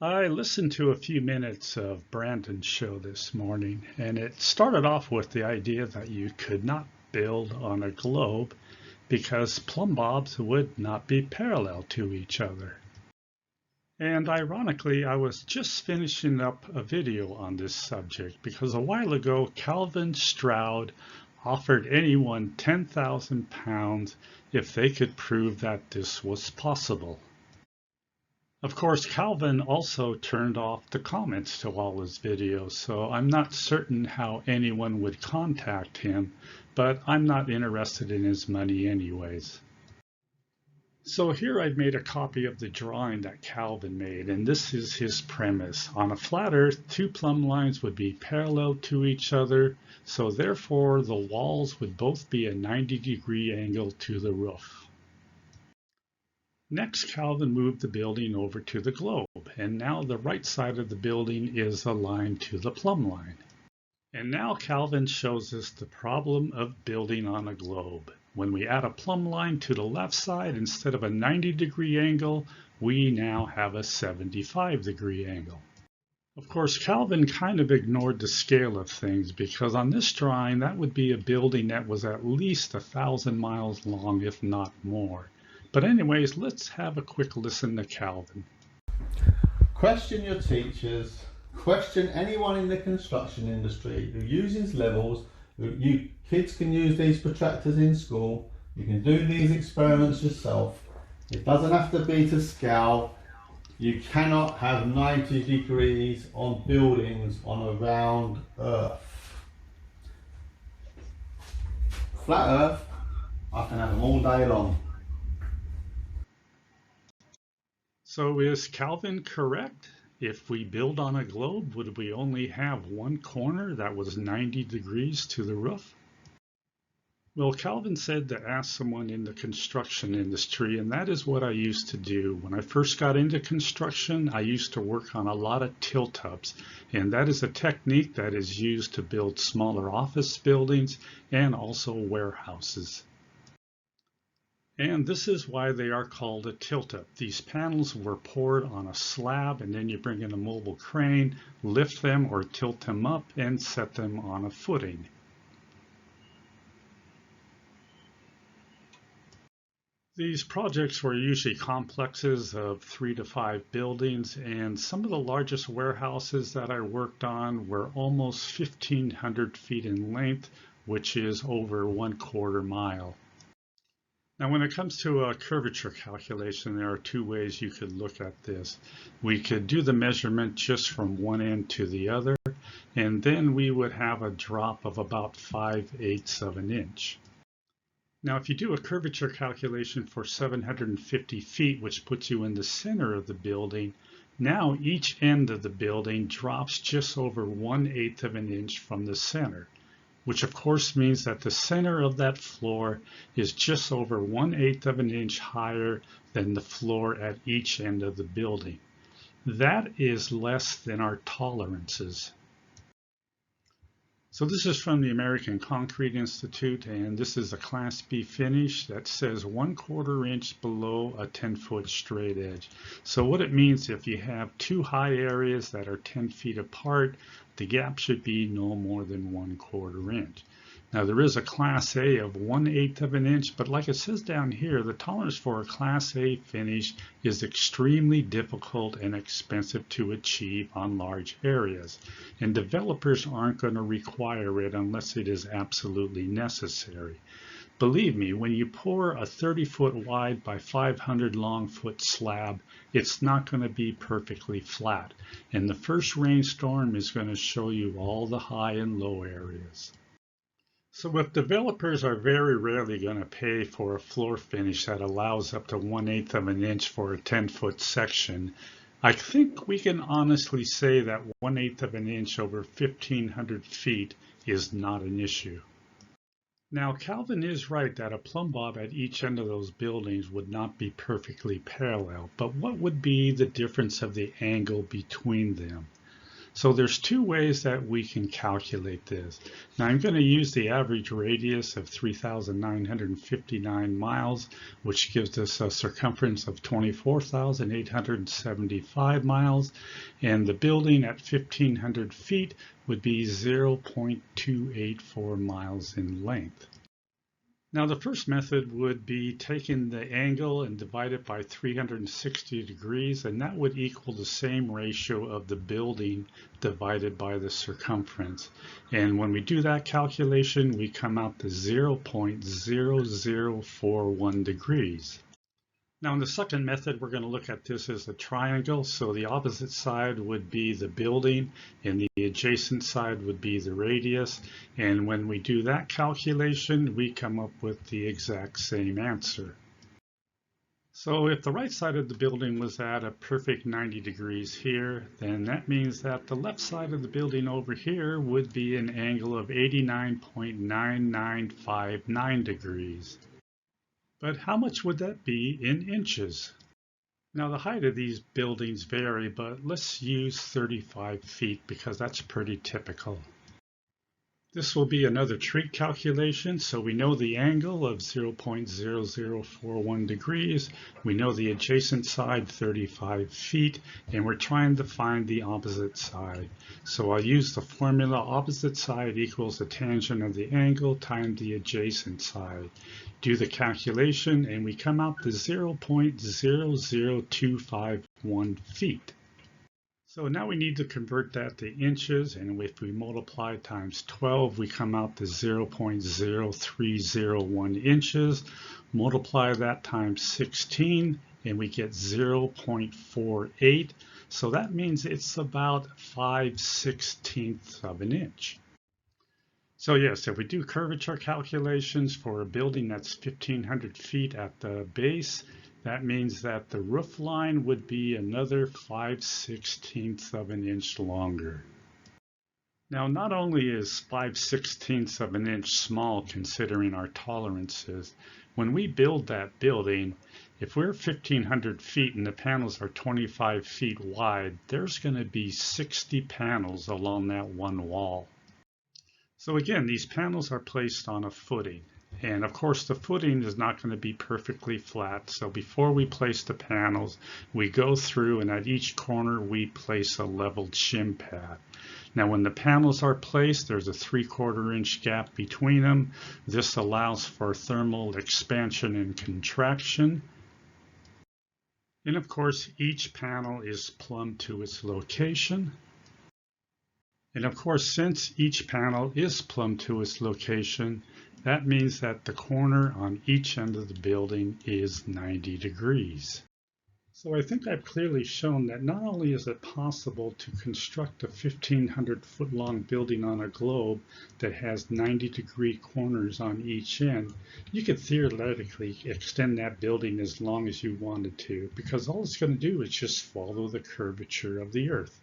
I listened to a few minutes of Brandon's show this morning, and it started off with the idea that you could not build on a globe because plumb bobs would not be parallel to each other. And ironically, I was just finishing up a video on this subject because a while ago, Calvin Stroud offered anyone £10,000 if they could prove that this was possible. Of course, Calvin also turned off the comments to all his videos, so I'm not certain how anyone would contact him, but I'm not interested in his money anyways. So here I've made a copy of the drawing that Calvin made, and this is his premise. On a flat earth, two plumb lines would be parallel to each other, so therefore the walls would both be a 90-degree angle to the roof. Next, Calvin moved the building over to the globe, and now the right side of the building is aligned to the plumb line. And now Calvin shows us the problem of building on a globe. When we add a plumb line to the left side, instead of a 90-degree angle, we now have a 75-degree angle. Of course, Calvin kind of ignored the scale of things because on this drawing, that would be a building that was at least 1,000 miles long, if not more. But anyways, let's have a quick listen to Calvin. Question your teachers, question anyone in the construction industry who uses levels. You kids can use these protractors in school. You can do these experiments yourself. It doesn't have to be to scale. You cannot have 90 degrees on buildings on a round earth. Flat earth, I can have them all day long. So is Calvin correct? If we build on a globe, would we only have one corner that was 90 degrees to the roof? Well, Calvin said to ask someone in the construction industry, and that is what I used to do. When I first got into construction, I used to work on a lot of tilt-ups, and that is a technique that is used to build smaller office buildings and also warehouses. And this is why they are called a tilt-up. These panels were poured on a slab, and then you bring in a mobile crane, lift them or tilt them up, and set them on a footing. These projects were usually complexes of 3 to 5 buildings, and some of the largest warehouses that I worked on were almost 1,500 feet in length, which is over 1/4 mile. Now, when it comes to a curvature calculation, there are two ways you could look at this. We could do the measurement just from one end to the other, and then we would have a drop of about 5/8 of an inch. Now, if you do a curvature calculation for 750 feet, which puts you in the center of the building, now each end of the building drops just over 1/8 of an inch from the center, which of course means that the center of that floor is just over 1/8 of an inch higher than the floor at each end of the building. That is less than our tolerances. So this is from the American Concrete Institute, and this is a Class B finish that says 1/4 inch below a 10-foot straight edge. So what it means, if you have two high areas that are 10 feet apart, the gap should be no more than 1/4 inch. Now there is a Class A of 1/8 of an inch, but like it says down here, the tolerance for a Class A finish is extremely difficult and expensive to achieve on large areas, and developers aren't going to require it unless it is absolutely necessary. Believe me, when you pour a 30-foot wide by 500 long foot slab, it's not going to be perfectly flat, and the first rainstorm is going to show you all the high and low areas. So if developers are very rarely going to pay for a floor finish that allows up to 1/8 of an inch for a 10-foot section, I think we can honestly say that 1/8 of an inch over 1,500 feet is not an issue. Now, Calvin is right that a plumb bob at each end of those buildings would not be perfectly parallel, but what would be the difference of the angle between them? So there's two ways that we can calculate this. Now I'm going to use the average radius of 3,959 miles, which gives us a circumference of 24,875 miles, and the building at 1,500 feet would be 0.284 miles in length. Now the first method would be taking the angle and divide it by 360 degrees, and that would equal the same ratio of the building divided by the circumference. And when we do that calculation, we come out to 0.0041 degrees. Now in the second method, we're going to look at this as a triangle. So the opposite side would be the building and the adjacent side would be the radius. And when we do that calculation, we come up with the exact same answer. So if the right side of the building was at a perfect 90 degrees here, then that means that the left side of the building over here would be an angle of 89.9959 degrees. But how much would that be in inches? Now the height of these buildings vary, but let's use 35 feet because that's pretty typical. This will be another trig calculation, so we know the angle of 0.0041 degrees, we know the adjacent side 35 feet, and we're trying to find the opposite side. So I'll use the formula opposite side equals the tangent of the angle times the adjacent side. Do the calculation and we come out to 0.00251 feet. So now we need to convert that to inches, and if we multiply times 12, we come out to 0.0301 inches. Multiply that times 16, and we get 0.48. So that means it's about 5/16 of an inch. So yes, if we do curvature calculations for a building that's 1,500 feet at the base, that means that the roof line would be another 5/16 of an inch longer. Now, not only is 5/16 of an inch small considering our tolerances, when we build that building, if we're 1,500 feet and the panels are 25 feet wide, there's going to be 60 panels along that one wall. So again, these panels are placed on a footing. And of course, the footing is not going to be perfectly flat. So before we place the panels, we go through and at each corner, we place a leveled shim pad. Now, when the panels are placed, there's a 3/4 inch gap between them. This allows for thermal expansion and contraction. And of course, each panel is plumbed to its location. And of course, since each panel is plumbed to its location, that means that the corner on each end of the building is 90 degrees. So I think I've clearly shown that not only is it possible to construct a 1,500 foot long building on a globe that has 90-degree corners on each end, you could theoretically extend that building as long as you wanted to, because all it's going to do is just follow the curvature of the Earth.